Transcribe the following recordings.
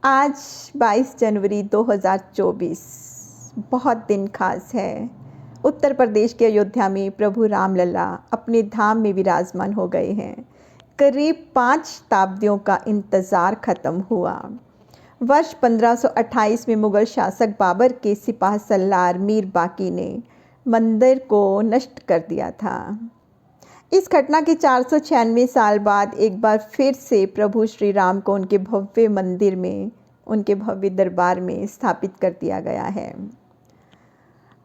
आज 22 जनवरी 2024 बहुत दिन खास है। उत्तर प्रदेश के अयोध्या में प्रभु रामलला अपने धाम में विराजमान हो गए हैं। करीब 5 शताब्दियों का इंतज़ार ख़त्म हुआ। वर्ष 1528 में मुग़ल शासक बाबर के सिपाह सल्लार मीर बाकी ने मंदिर को नष्ट कर दिया था। इस घटना के 496 साल बाद एक बार फिर से प्रभु श्री राम को उनके भव्य मंदिर में, उनके भव्य दरबार में स्थापित कर दिया गया है।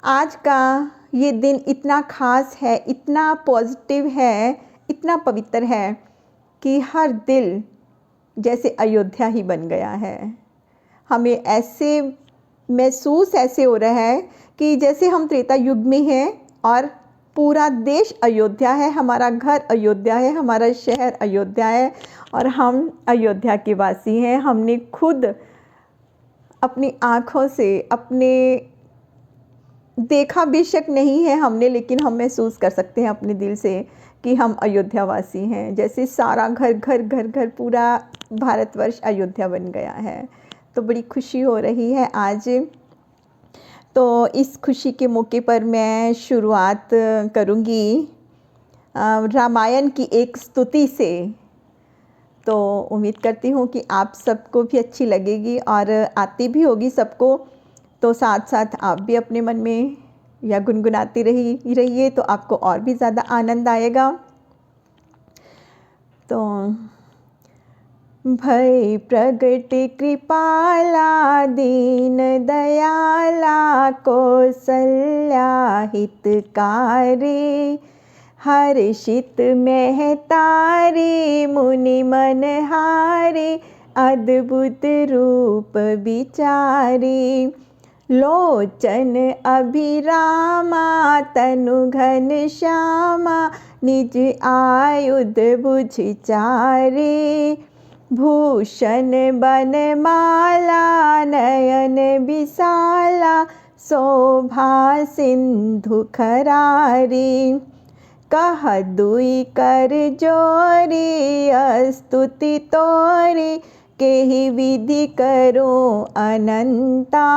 आज का ये दिन इतना खास है, इतना पॉजिटिव है, इतना पवित्र है कि हर दिल जैसे अयोध्या ही बन गया है। हमें ऐसे महसूस ऐसे हो रहा है कि जैसे हम त्रेता युग में हैं और पूरा देश अयोध्या है, हमारा घर अयोध्या है, हमारा शहर अयोध्या है और हम अयोध्या के वासी हैं। हमने खुद अपनी आँखों से अपने देखा बेशक नहीं है हमने, लेकिन हम महसूस कर सकते हैं अपने दिल से कि हम अयोध्या वासी हैं। जैसे सारा घर घर घर घर पूरा भारतवर्ष अयोध्या बन गया है। तो बड़ी खुशी हो रही है आज। तो इस खुशी के मौके पर मैं शुरुआत करूँगी रामायण की एक स्तुति से। तो उम्मीद करती हूँ कि आप सबको भी अच्छी लगेगी और आती भी होगी सबको। तो साथ साथ आप भी अपने मन में या गुनगुनाती रहिए तो आपको और भी ज़्यादा आनंद आएगा। तो भय प्रगट कृपाला दीन दयाला कौसल्या हितकारी हर्षित महतारी मुनि मनहारी अद्भुत रूप विचारी लोचन अभिरामा तनु घन श्यामा निज आयुध भुज चारी भूषण बनमाला नयन विशाला शोभा सिंधु खरारी कह दुई कर जोरी स्तुति तोरी केहि विधि करो अनंता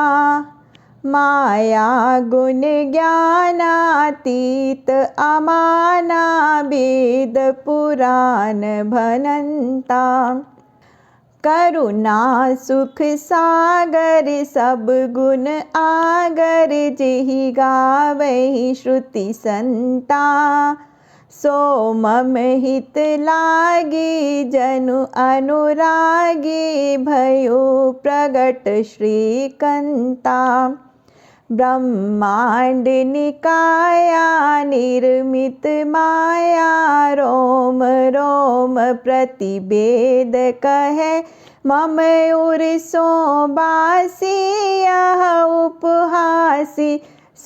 माया गुण ज्ञानातीत अमाना वेद पुराण भनंता करुणा सुख सागर सब गुण आगर जेहि गावहि श्रुति संता सो मम हित लागी जनु अनुरागी भयो प्रगट श्रीकंता ब्रह्मांड निकाया निर्मित माया रोम रोम प्रतिवेद कहे मम उर्सो बासी यह उपहासी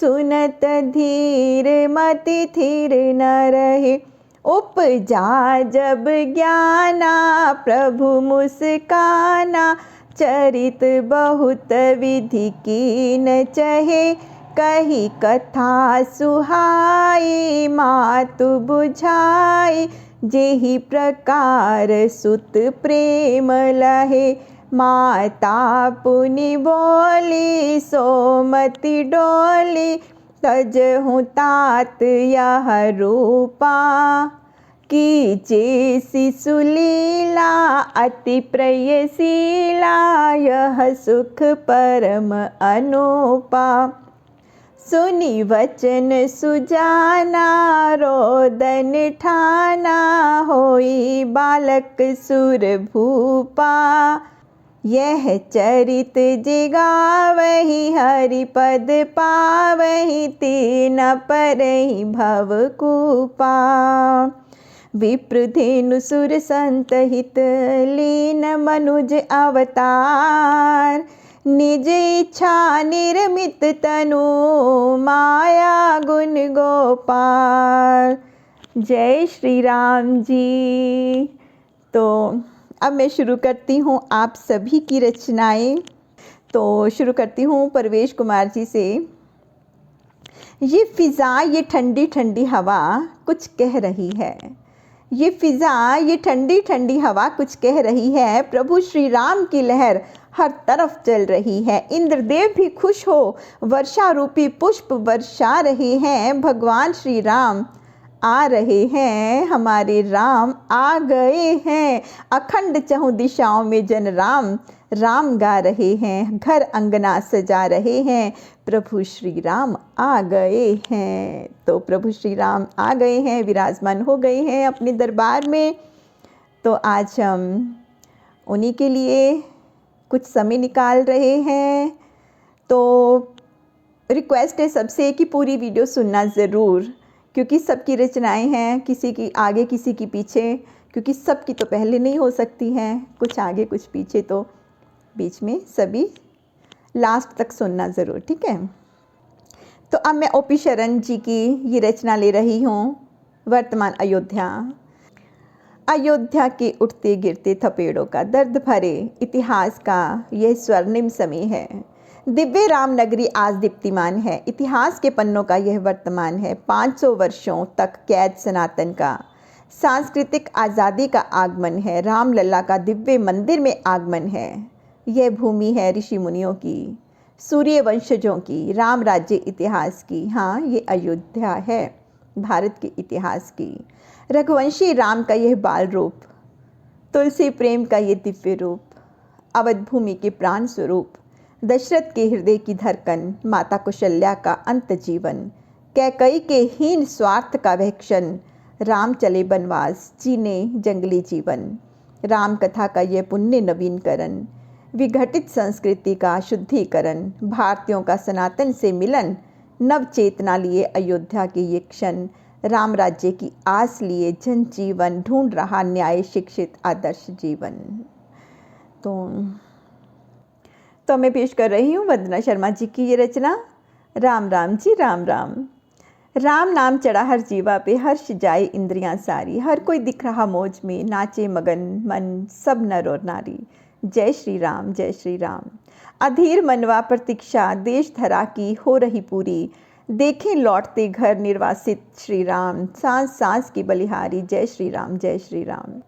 सुनत धीर मति थीर न रहे उपजा जब ज्ञाना प्रभु मुस्काना चरित बहुत विधि कीन चहे कही कथा सुहाई मातु बुझाई जेहि प्रकार सुत प्रेम लहे माता पुनि बोली सोमति डोली तजहु तात यह रूपा कीजे शिशु लीला अति प्रियशीला यह सुख परम अनूपा सुनि वचन सुजाना रोदन ठाना होई बालक सुर भूपा यह चरित जिगावहि हरिपद पावहि तीन परहि भवकूपा विप्रधेनु सुर संत हित लीन मनुज अवतार निज इच्छा निर्मित तनु माया गुण गोपाल। जय श्री राम जी। तो अब मैं शुरू करती हूँ आप सभी की रचनाएं। तो शुरू करती हूँ परवेश कुमार जी से। ये फ़िज़ा ये ठंडी ठंडी हवा कुछ कह रही है। ये फ़िज़ा ये ठंडी ठंडी हवा कुछ कह रही है। प्रभु श्री राम की लहर हर तरफ चल रही है। इंद्रदेव भी खुश हो वर्षा रूपी पुष्प वर्षा रहे हैं। भगवान श्री राम आ रहे हैं, हमारे राम आ गए हैं। अखंड चहुं दिशाओं में जन राम राम गा रहे हैं। घर अंगना सजा रहे हैं, प्रभु श्री राम आ गए हैं। तो प्रभु श्री राम आ गए हैं, विराजमान हो गए हैं अपने दरबार में। तो आज हम उन्हीं के लिए कुछ समय निकाल रहे हैं। तो रिक्वेस्ट है सबसे कि पूरी वीडियो सुनना ज़रूर, क्योंकि सबकी रचनाएं हैं, किसी की आगे किसी की पीछे, क्योंकि सबकी तो पहले नहीं हो सकती हैं, कुछ आगे कुछ पीछे, तो बीच में सभी लास्ट तक सुनना ज़रूर, ठीक है। तो अब मैं ओपी शरण जी की ये रचना ले रही हूँ, वर्तमान अयोध्या। अयोध्या के उठते गिरते थपेड़ों का, दर्द भरे इतिहास का यह स्वर्णिम समय है। दिव्य राम नगरी आज दीप्तिमान है, इतिहास के पन्नों का यह वर्तमान है। 500 वर्षों तक कैद सनातन का सांस्कृतिक आज़ादी का आगमन है। रामलला का दिव्य मंदिर में आगमन है। यह भूमि है ऋषि मुनियों की, सूर्य वंशजों की, राम राज्य इतिहास की। हाँ, ये अयोध्या है भारत के इतिहास की। रघुवंशी राम का यह बाल रूप, तुलसी प्रेम का ये दिव्य रूप, अवध भूमि के प्राण स्वरूप, दशरथ के हृदय की धड़कन, माता कौशल्या का अंत जीवन, कैकई के हीन स्वार्थ का वह क्षण, राम चले बनवास जीने जंगली जीवन। राम कथा का यह पुण्य नवीनकरण, विघटित संस्कृति का शुद्धिकरण, भारतीयों का सनातन से मिलन, नव चेतना लिए अयोध्या के ये क्षण, राम राज्य की आस लिए जन जीवन ढूंढ रहा न्याय शिक्षित आदर्श जीवन। तो मैं पेश कर रही हूँ वंदना शर्मा जी की ये रचना, राम राम जी राम राम। राम नाम चढ़ा हर जीवा पे, हर्ष जाए इंद्रियां सारी। हर कोई दिख रहा मौज में, नाचे मगन मन सब नर और नारी। जय श्री राम जय श्री राम। अधीर मनवा प्रतीक्षा देश धरा की हो रही पूरी। देखें लौटते घर निर्वासित श्री राम, सांस सांस की बलिहारी। जय श्री राम जय श्री राम।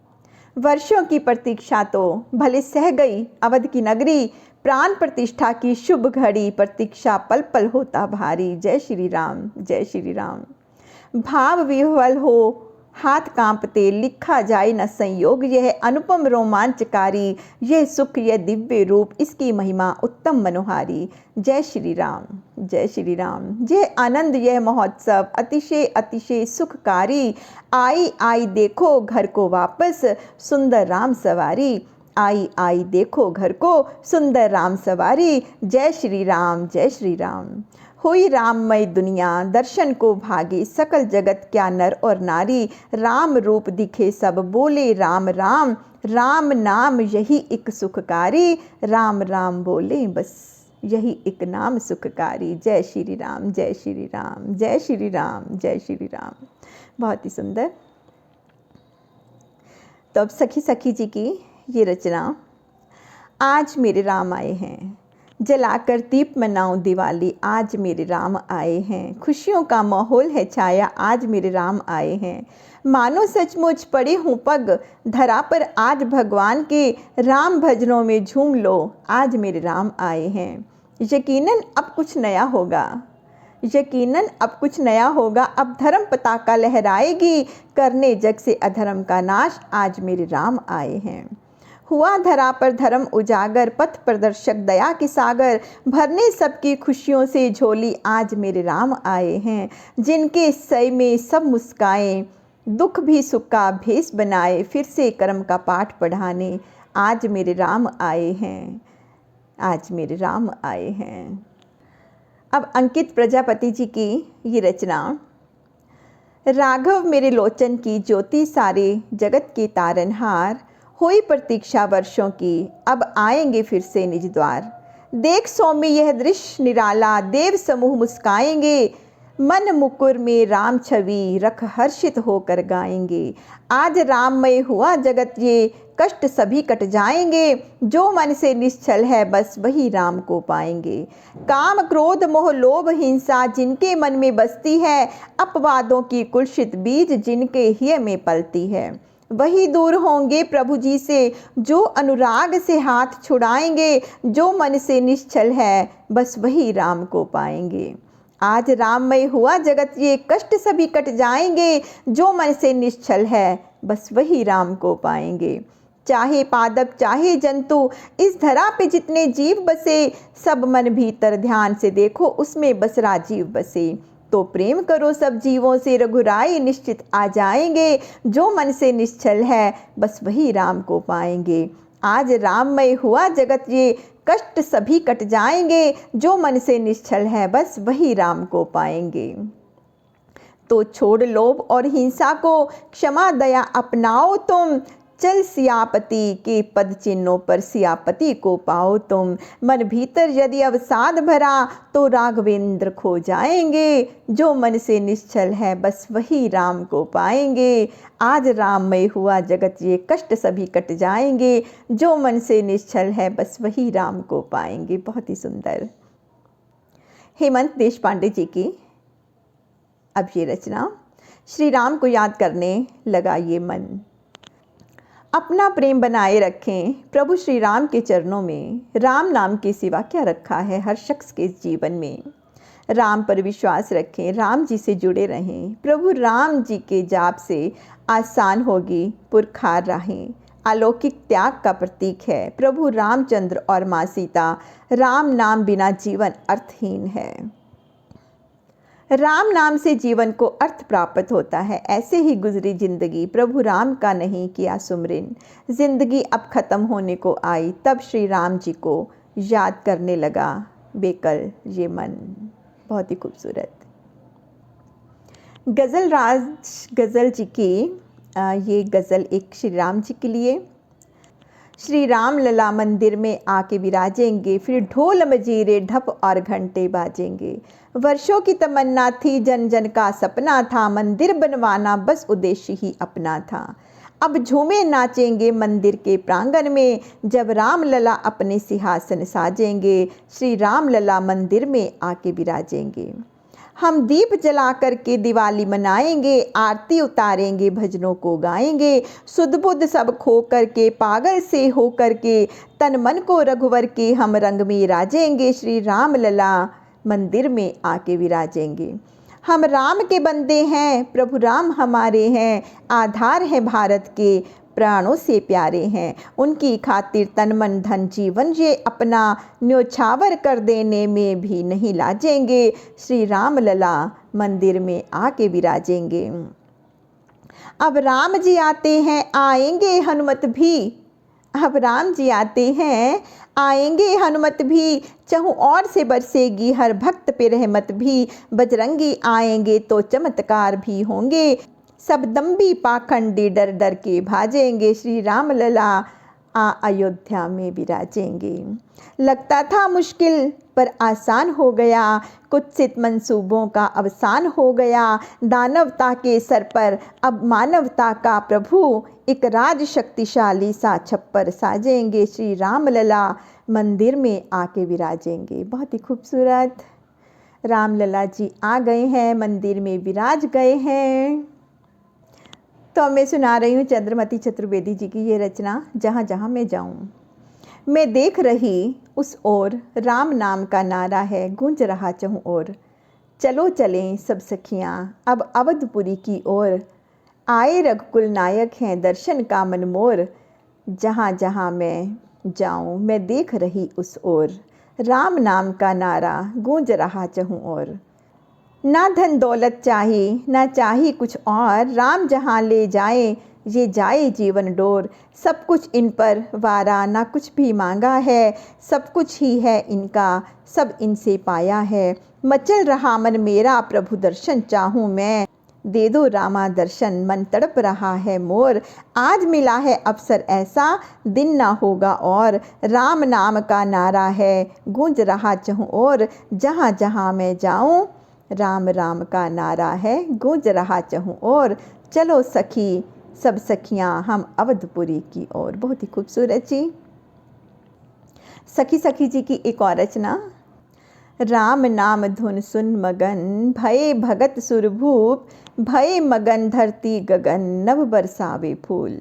वर्षों की प्रतीक्षा तो भले सह गई अवध की नगरी, प्राण प्रतिष्ठा की शुभ घड़ी, प्रतीक्षा पल पल होता भारी। जय श्री राम जय श्री राम। भाव विह्वल हो हाथ कांपते, लिखा जाए न संयोग, यह अनुपम रोमांचकारी, यह सुख यह दिव्य रूप, इसकी महिमा उत्तम मनोहारी। जय श्री राम जय श्री राम। यह आनंद यह महोत्सव अतिशय अतिशय सुखकारी, आई आई देखो घर को वापस सुंदर राम सवारी। आई आई देखो घर को सुंदर राम सवारी। जय श्री राम जय श्री राम। हुई राममय दुनिया दर्शन को भागे, सकल जगत क्या नर और नारी। राम रूप दिखे सब बोले राम राम, राम नाम यही एक सुखकारी। राम राम बोले बस यही एक नाम सुखकारी। जय श्री राम जय श्री राम जय श्री राम जय श्री राम। बहुत ही सुंदर। तो अब सखी सखी जी की ये रचना, आज मेरे राम आए हैं, जलाकर दीप मनाऊं दिवाली। आज मेरे राम आए हैं, खुशियों का माहौल है छाया। आज मेरे राम आए हैं, मानो सचमुच पड़े हूँ पग धरा पर। आज भगवान के राम भजनों में झूम लो। आज मेरे राम आए हैं, यकीनन अब कुछ नया होगा, यकीनन अब कुछ नया होगा। अब धर्म पताका लहराएगी, करने जग से अधर्म का नाश। आज मेरे राम आए हैं, हुआ धरा पर धर्म उजागर, पथ प्रदर्शक दया के सागर। भरने सबकी खुशियों से झोली। आज मेरे राम आए हैं, जिनके सय में सब मुस्काएं, दुख भी सुख का भेष बनाए, फिर से कर्म का पाठ पढ़ाने। आज मेरे राम आए हैं, आज मेरे राम आए हैं। अब अंकित प्रजापति जी की ये रचना, राघव मेरे लोचन की ज्योति, सारे जगत के तारनहार। हुई प्रतीक्षा वर्षों की, अब आएंगे फिर से निज द्वार। देख सौम्य यह दृश्य निराला, देव समूह मुस्काएंगे। मन मुकुर में राम छवि रख हर्षित होकर गाएंगे। आज राममय हुआ जगत ये, कष्ट सभी कट जाएंगे। जो मन से निश्चल है बस वही राम को पाएंगे। काम क्रोध मोह लोभ हिंसा जिनके मन में बसती है, अपवादों की कुलसित बीज जिनके हिय में पलती है। वही दूर होंगे प्रभु जी से जो अनुराग से हाथ छुड़ाएंगे। जो मन से निश्चल है बस वही राम को पाएंगे। आज राममय हुआ जगत ये कष्ट सभी कट जाएंगे। जो मन से निश्चल है बस वही राम को पाएंगे। चाहे पादप चाहे जंतु इस धरा पे जितने जीव बसे, सब मन भीतर ध्यान से देखो उसमें बस राजीव बसे। तो प्रेम करो सब जीवों से रघुराई निश्चित आ जाएंगे। जो मन से निश्चल है बस वही राम को पाएंगे। आज राममय हुआ जगत ये कष्ट सभी कट जाएंगे। जो मन से निश्चल है बस वही राम को पाएंगे। तो छोड़ लोभ और हिंसा को क्षमा दया अपनाओ तुम। चल सियापति के पद चिन्हों पर सियापति को पाओ तुम। मन भीतर यदि अवसाद भरा तो राघवेंद्र खो जाएंगे। जो मन से निश्चल है बस वही राम को पाएंगे। आज राममय हुआ जगत ये कष्ट सभी कट जाएंगे। जो मन से निश्चल है बस वही राम को पाएंगे। बहुत ही सुंदर। हेमंत देशपांडे जी की अब ये रचना। श्री राम को याद करने लगा ये मन। अपना प्रेम बनाए रखें प्रभु श्री राम के चरणों में। राम नाम के सिवा क्या रखा है हर शख्स के जीवन में। राम पर विश्वास रखें, राम जी से जुड़े रहें। प्रभु राम जी के जाप से आसान होगी पुरखार राहें। अलौकिक त्याग का प्रतीक है प्रभु रामचंद्र और माँ सीता। राम नाम बिना जीवन अर्थहीन है। राम नाम से जीवन को अर्थ प्राप्त होता है। ऐसे ही गुजरी जिंदगी प्रभु राम का नहीं किया सुमरिन। जिंदगी अब खत्म होने को आई तब श्री राम जी को याद करने लगा बेकल ये मन। बहुत ही खूबसूरत। गज़ल राज गज़ल जी की ये गज़ल एक श्री राम जी के लिए। श्री राम लला मंदिर में आके विराजेंगे, फिर ढोल मजीरे ढप और घंटे बाजेंगे। वर्षों की तमन्ना थी, जन जन का सपना था, मंदिर बनवाना बस उद्देश्य ही अपना था। अब झूमे नाचेंगे मंदिर के प्रांगण में, जब राम लला अपने सिंहासन साजेंगे। श्री राम लला मंदिर में आके विराजेंगे। हम दीप जला करके दिवाली मनाएंगे, आरती उतारेंगे भजनों को गाएंगे। सुध बुध सब खो करके पागल से हो करके, तन मन को रघुवर के हम रंग में राजेंगे। श्री राम लला मंदिर में आके विराजेंगे। हम राम के बंदे हैं, प्रभु राम हमारे हैं, आधार है भारत के, प्राणों से प्यारे हैं। उनकी खातिर तन मन धन जीवन ये अपना, न्योछावर कर देने में भी नहीं लाजेंगे। श्री राम लला मंदिर में आके विराजेंगे। अब राम जी आते हैं आएंगे हनुमत भी। अब राम जी आते हैं आएंगे हनुमत भी, चहु और से बरसेगी हर भक्त पे रहमत भी। बजरंगी आएंगे तो चमत्कार भी होंगे, सब दम्भी पाखंडी डर डर के भाजेंगे। श्री राम लला अयोध्या में विराजेंगे। लगता था मुश्किल पर आसान हो गया, कुत्सित मंसूबों का अवसान हो गया। दानवता के सर पर अब मानवता का प्रभु, एक राज शक्तिशाली सा छप्पर साजेंगे। श्री राम लला मंदिर में आके विराजेंगे। बहुत ही खूबसूरत। राम लला जी आ गए हैं, मंदिर में विराज गए हैं। तो मैं सुना रही हूँ चंद्रमती चतुर्वेदी जी की ये रचना, जहाँ जहाँ मैं जाऊँ। मैं देख रही उस ओर, राम नाम का नारा है गूंज रहा चहुं ओर। चलो चलें सब सखियाँ अब अवधपुरी की ओर, आए रघुकुल नायक हैं दर्शन का मन मोर। जहाँ जहाँ मैं जाऊँ मैं देख रही उस ओर, राम नाम का नारा गूंज रहा चहुं ओर। ना धन दौलत चाहिए ना चाहिए कुछ और, राम जहाँ ले जाए ये जाए जीवन डोर। सब कुछ इन पर वारा ना कुछ भी मांगा है, सब कुछ ही है इनका सब इनसे पाया है। मचल रहा मन मेरा प्रभु दर्शन चाहूँ मैं, दे दो रामा दर्शन मन तड़प रहा है मोर। आज मिला है अवसर ऐसा दिन ना होगा और, राम नाम का नारा है गूंज रहा चहुं ओर। जहाँ जहाँ मैं जाऊँ राम राम का नारा है गूंज रहा चहुं ओर। चलो सखी सब सखियां हम अवधपुरी की ओर। बहुत ही खूबसूरत जी। सखी सखी जी की एक और रचना। राम नाम धुन सुन मगन, भये भगत सुरभूप, भये मगन धरती गगन, नभ बरसावे फूल।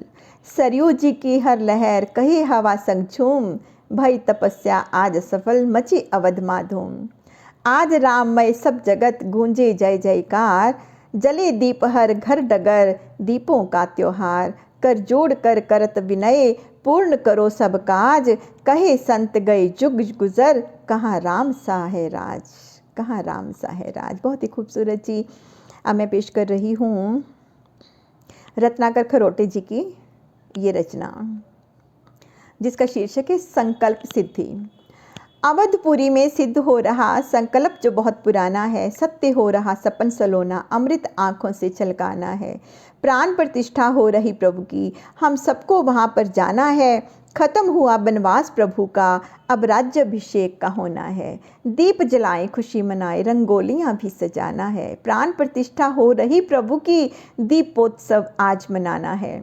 सरयू जी की हर लहर कहे हवा संग झूम, भई तपस्या आज सफल मची अवध माधूम। आज राममय सब जगत गूंजे जय जयकार, जले दीप हर घर डगर, दीपों का त्योहार। कर जोड़ कर करत विनय, पूर्ण करो सब काज, कहे संत गए जुग गुजर, कहाँ राम सा है राज, कहाँ राम सा है राज। बहुत ही खूबसूरत जी। अब मैं पेश कर रही हूँ रत्नाकर खरोटे जी की ये रचना, जिसका शीर्षक है संकल्प सिद्धि। अवधपुरी में सिद्ध हो रहा संकल्प जो बहुत पुराना है, सत्य हो रहा सपन सलोना, अमृत आँखों से छलकाना है। प्राण प्रतिष्ठा हो रही प्रभु की, हम सबको वहाँ पर जाना है। खत्म हुआ बनवास प्रभु का, अब राज्याभिषेक का होना है। दीप जलाएं खुशी मनाएं, रंगोलियाँ भी सजाना है। प्राण प्रतिष्ठा हो रही प्रभु की, दीपोत्सव आज मनाना है।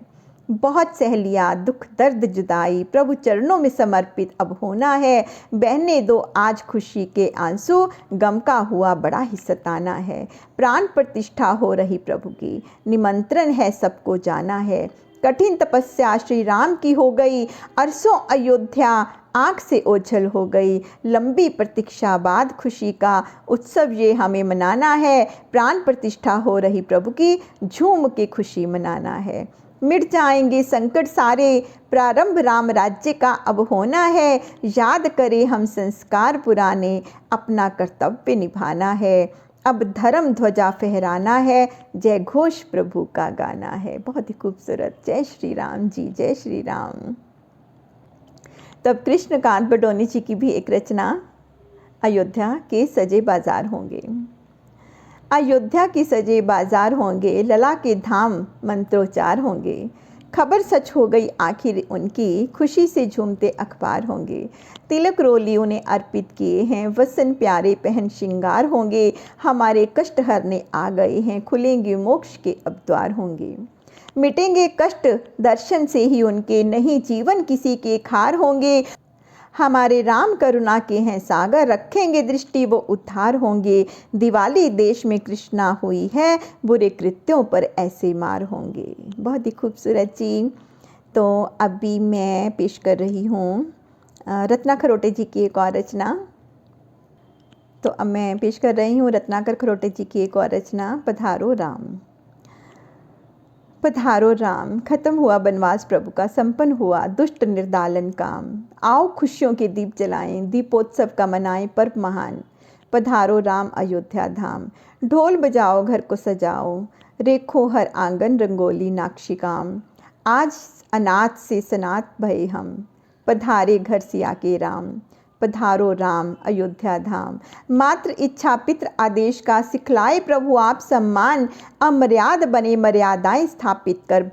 बहुत सह लिया दुख दर्द जुदाई, प्रभु चरणों में समर्पित अब होना है। बहने दो आज खुशी के आंसू, गम का हुआ बड़ा ही सताना है। प्राण प्रतिष्ठा हो रही प्रभु की, निमंत्रण है सबको जाना है। कठिन तपस्या श्री राम की हो गई, अरसों अयोध्या आँख से ओझल हो गई। लंबी प्रतीक्षा बाद खुशी का उत्सव ये हमें मनाना है। प्राण प्रतिष्ठा हो रही प्रभु की, झूम के खुशी मनाना है। मिट जाएंगे संकट सारे, प्रारंभ राम राज्य का अब होना है। याद करें हम संस्कार पुराने, अपना कर्तव्य निभाना है। अब धर्म ध्वजा फहराना है, जय घोष प्रभु का गाना है। बहुत ही खूबसूरत। जय श्री राम जी, जय श्री राम। तब कृष्णकांत बडोनी जी की भी एक रचना, अयोध्या के सजे बाजार होंगे। अयोध्या के सजे बाजार होंगे, लला के धाम मंत्रोच्चार होंगे। खबर सच हो गई आखिर उनकी, खुशी से झूमते अखबार होंगे। तिलक रोली उन्हें अर्पित किए हैं, वसन प्यारे पहन श्रृंगार होंगे। हमारे कष्ट हरने आ गए हैं, खुलेंगे मोक्ष के अब द्वार होंगे। मिटेंगे कष्ट दर्शन से ही उनके, नहीं जीवन किसी के खार होंगे। हमारे राम करुणा के हैं सागर, रखेंगे दृष्टि वो उद्धार होंगे। दिवाली देश में कृष्णा हुई है, बुरे कृत्यों पर ऐसे मार होंगे। बहुत ही खूबसूरत जी। तो अभी मैं पेश कर रही हूँ रत्ना खरोटे जी की एक और रचना। तो अब मैं पेश कर रही हूँ रत्नाकर खरोटे जी की एक और रचना, पधारो राम। पधारो राम, खत्म हुआ बनवास प्रभु का, संपन्न हुआ दुष्ट निर्दालन काम। आओ खुशियों के दीप जलाएं, दीपोत्सव का मनाएं पर्व महान। पधारो राम अयोध्या धाम, ढोल बजाओ घर को सजाओ, रेखो हर आंगन रंगोली नाक्षी काम। आज अनाथ से सनाथ भये हम, पधारे घर सिया के राम। पधारो राम अयोध्या धाम, मात्र इच्छा पित्र आदेश का सिखलाए प्रभु आप सम्मान। अमर्याद बने मर्यादाएं स्थापित कर,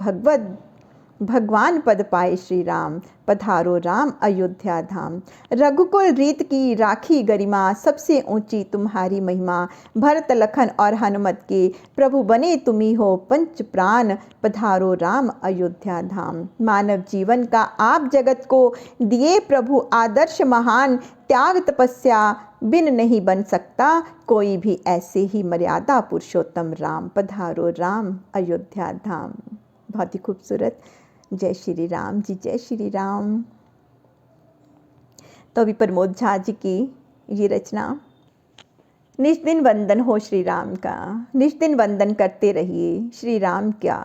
भगवान पद पाए श्री राम। पधारो राम अयोध्या धाम, रघुकुल रीत की राखी गरिमा, सबसे ऊंची तुम्हारी महिमा। भरत लखन और हनुमत के प्रभु बने तुम्ही हो पंच प्राण। पधारो राम अयोध्या धाम, मानव जीवन का आप जगत को दिए प्रभु आदर्श महान। त्याग तपस्या बिन नहीं बन सकता कोई भी, ऐसे ही मर्यादा पुरुषोत्तम राम। पधारो राम अयोध्या धाम। बहुत ही खूबसूरत। जय श्री राम जी, जय श्री राम। तो अभी प्रमोद झा जी की ये रचना, निज दिन वंदन हो श्री राम का, निज दिन वंदन करते रहिए श्री राम का।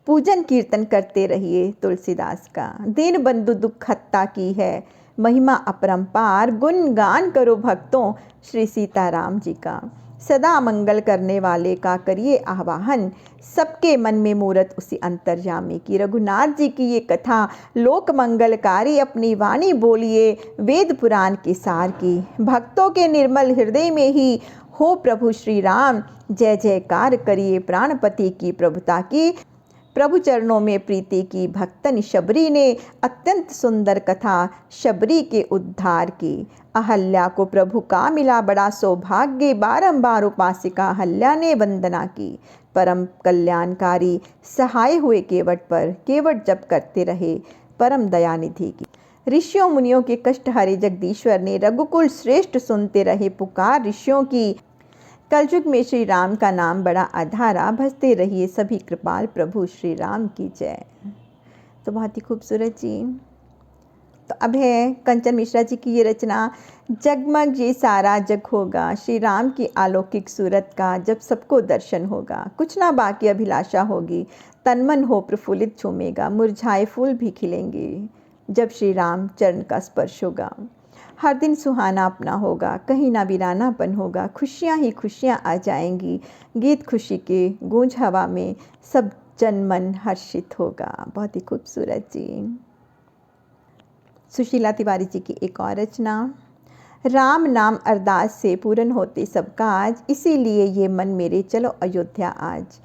पूजन कीर्तन करते रहिए तुलसीदास का। दीन बंधु दुख हत्ता की है महिमा अपरंपार, गुणगान करो भक्तों श्री सीताराम जी का। सदा मंगल करने वाले का करिए आवाहन, सबके मन में मूरत उसी अंतर्यामी की। रघुनाथ जी की ये कथा लोक मंगलकारी, अपनी वाणी बोलिए वेद पुराण के सार की। भक्तों के निर्मल हृदय में ही हो प्रभु श्री राम, जय जयकार करिए प्राणपति की प्रभुता की। प्रभु चरणों में प्रीति की भक्तन शबरी ने, अत्यंत सुंदर कथा शबरी के उद्धार की। अहल्या को प्रभु का मिला बड़ा सौभाग्य, बारंबार उपासिका अहल्या ने वंदना की। परम कल्याणकारी सहाय हुए केवट पर, केवट जप करते रहे परम दयानिधि की। ऋषियों मुनियों के कष्ट हरे जगदीश्वर ने रघुकुल श्रेष्ठ सुनते रहे पुकार ऋषियों की। कलयुग में श्री राम का नाम बड़ा आधारा, भजते रहिए सभी कृपाल प्रभु श्री राम की जय। तो बहुत ही खूबसूरत जी। तो अब है कंचन मिश्रा जी की ये रचना, जगमग ये सारा जग होगा, श्री राम की अलौकिक सूरत का जब सबको दर्शन होगा। कुछ ना बाकी अभिलाषा होगी, तन मन हो प्रफुल्लित झूमेगा, मुरझाए फूल भी खिलेंगे जब श्री राम चरण का स्पर्श होगा। हर दिन सुहाना अपना होगा, कहीं ना वीरानापन होगा, खुशियाँ ही खुशियाँ आ जाएंगी, गीत खुशी के गूंज हवा में सब जन मन हर्षित होगा। बहुत ही खूबसूरत जी। सुशीला तिवारी जी की एक और रचना, राम नाम अरदास से पूर्ण होते सब काज, इसीलिए ये मन मेरे चलो अयोध्या आज।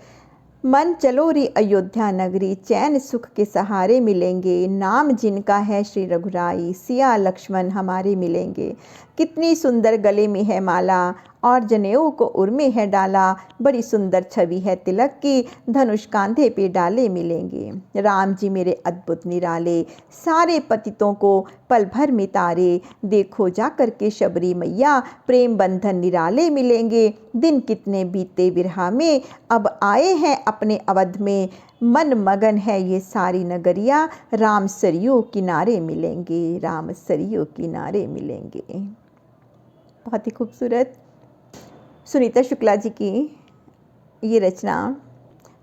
मन चलो रे अयोध्या नगरी, चैन सुख के सहारे मिलेंगे, नाम जिनका है श्री रघुराई, सिया लक्ष्मण हमारे मिलेंगे। कितनी सुंदर गले में है माला, और जनेऊ को उर में है डाला, बड़ी सुंदर छवि है तिलक की, धनुष कांधे पे डाले मिलेंगे। राम जी मेरे अद्भुत निराले, सारे पतितों को पल भर में तारे, देखो जा कर के शबरी मैया, प्रेम बंधन निराले मिलेंगे। दिन कितने बीते विरहा में, अब आए हैं अपने अवध में, मन मगन है ये सारी नगरिया, राम सरयू किनारे मिलेंगे, राम सरयू किनारे मिलेंगे। बहुत ही खूबसूरत। सुनीता शुक्ला जी की ये रचना,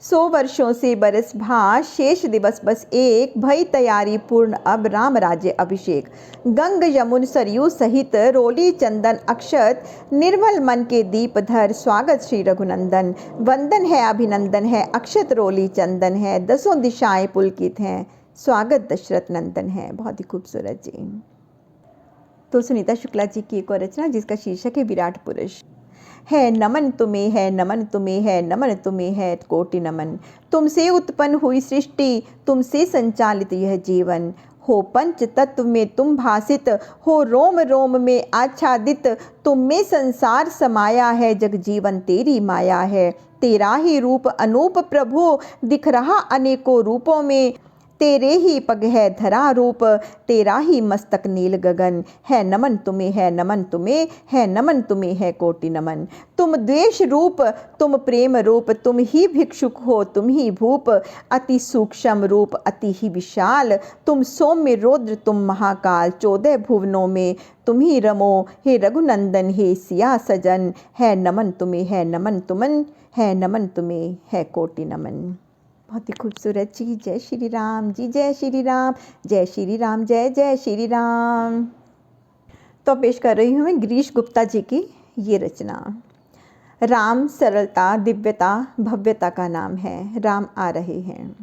100 वर्षों से बरस भाष, शेष दिवस बस एक, भई तैयारी पूर्ण अब राम राज्य अभिषेक। गंग यमुन सरयू सहित, रोली चंदन अक्षत, निर्मल मन के दीप धर, स्वागत श्री रघुनंदन। वंदन है अभिनंदन है, अक्षत रोली चंदन है, दसों दिशाएं पुलकित हैं, स्वागत दशरथ नंदन है। बहुत ही खूबसूरत जी। तो सुनीता शुक्ला जी की एक और रचना जिसका शीर्षक है विराट पुरुष। है नमन तुम्हें है, नमन तुम्हें है, नमन तुम्हें है कोटि नमन। तुमसे उत्पन्न हुई सृष्टि, तुमसे संचालित यह जीवन। हो पंच तत्व में तुम भासित, हो रोम रोम में आच्छादित। तुम में संसार समाया है, जग जीवन तेरी माया है। तेरा ही रूप अनूप प्रभु, दिख रहा अनेकों रूपों में। तेरे ही पग है धरा रूप, तेरा ही मस्तक नील गगन। है नमन तुम्हें है, नमन तुम्हें है, नमन तुम्हें है कोटि नमन। तुम द्वेष रूप, तुम प्रेम रूप, तुम ही भिक्षुक हो, तुम ही भूप। अति सूक्ष्म रूप अति ही विशाल, तुम सौम्य रौद्र तुम महाकाल। 14 भुवनों में तुम ही रमो, हे रघुनंदन हे सिया सजन। है नमन तुम्हें है, नमन तुमन है, नमन तुम्हें है कोटि नमन। बहुत ही खूबसूरत जी। जय श्री राम जी, जय श्री राम, जय श्री राम, जय जय श्री राम। तो पेश कर रही हूँ मैं गिरीश गुप्ता जी की ये रचना, राम सरलता दिव्यता भव्यता का नाम है, राम आ रहे हैं।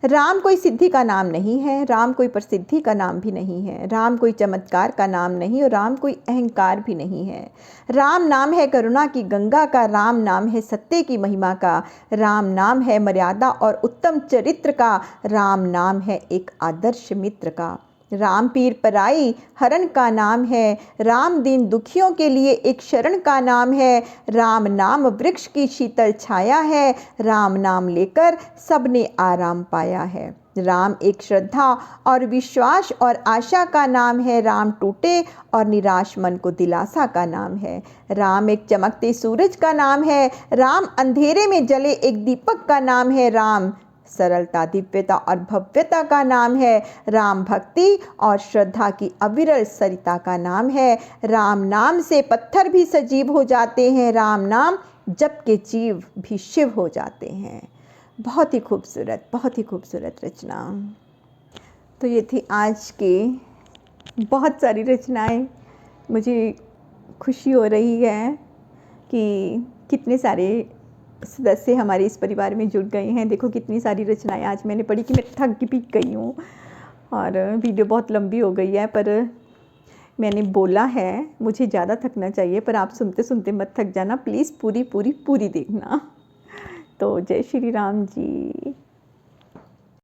राम कोई सिद्धि का नाम नहीं है, राम कोई प्रसिद्धि का नाम भी नहीं है, राम कोई चमत्कार का नाम नहीं और राम कोई अहंकार भी नहीं है। राम नाम है करुणा की गंगा का, राम नाम है सत्य की महिमा का, राम नाम है मर्यादा और उत्तम चरित्र का, राम नाम है एक आदर्श मित्र का। राम पीर पराई हरण का नाम है, राम दीन दुखियों के लिए एक शरण का नाम है। राम नाम वृक्ष की शीतल छाया है, राम नाम लेकर सबने आराम पाया है। राम एक श्रद्धा और विश्वास और आशा का नाम है, राम टूटे और निराश मन को दिलासा का नाम है। राम एक चमकते सूरज का नाम है, राम अंधेरे में जले एक दीपक का नाम है। राम सरलता दिव्यता और भव्यता का नाम है, राम भक्ति और श्रद्धा की अविरल सरिता का नाम है। राम नाम से पत्थर भी सजीव हो जाते हैं, राम नाम जप के जीव भी शिव हो जाते हैं। बहुत ही खूबसूरत, बहुत ही खूबसूरत रचना। तो ये थी आज के बहुत सारी रचनाएं। मुझे खुशी हो रही है कि कितने सारे सदस्य हमारे इस परिवार में जुड़ गए हैं। देखो कितनी सारी रचनाएं आज मैंने पढ़ी कि मैं थक भी गई हूँ और वीडियो बहुत लंबी हो गई है, पर मैंने बोला है मुझे ज़्यादा थकना चाहिए, पर आप सुनते सुनते मत थक जाना प्लीज़, पूरी देखना। तो जय श्री राम जी।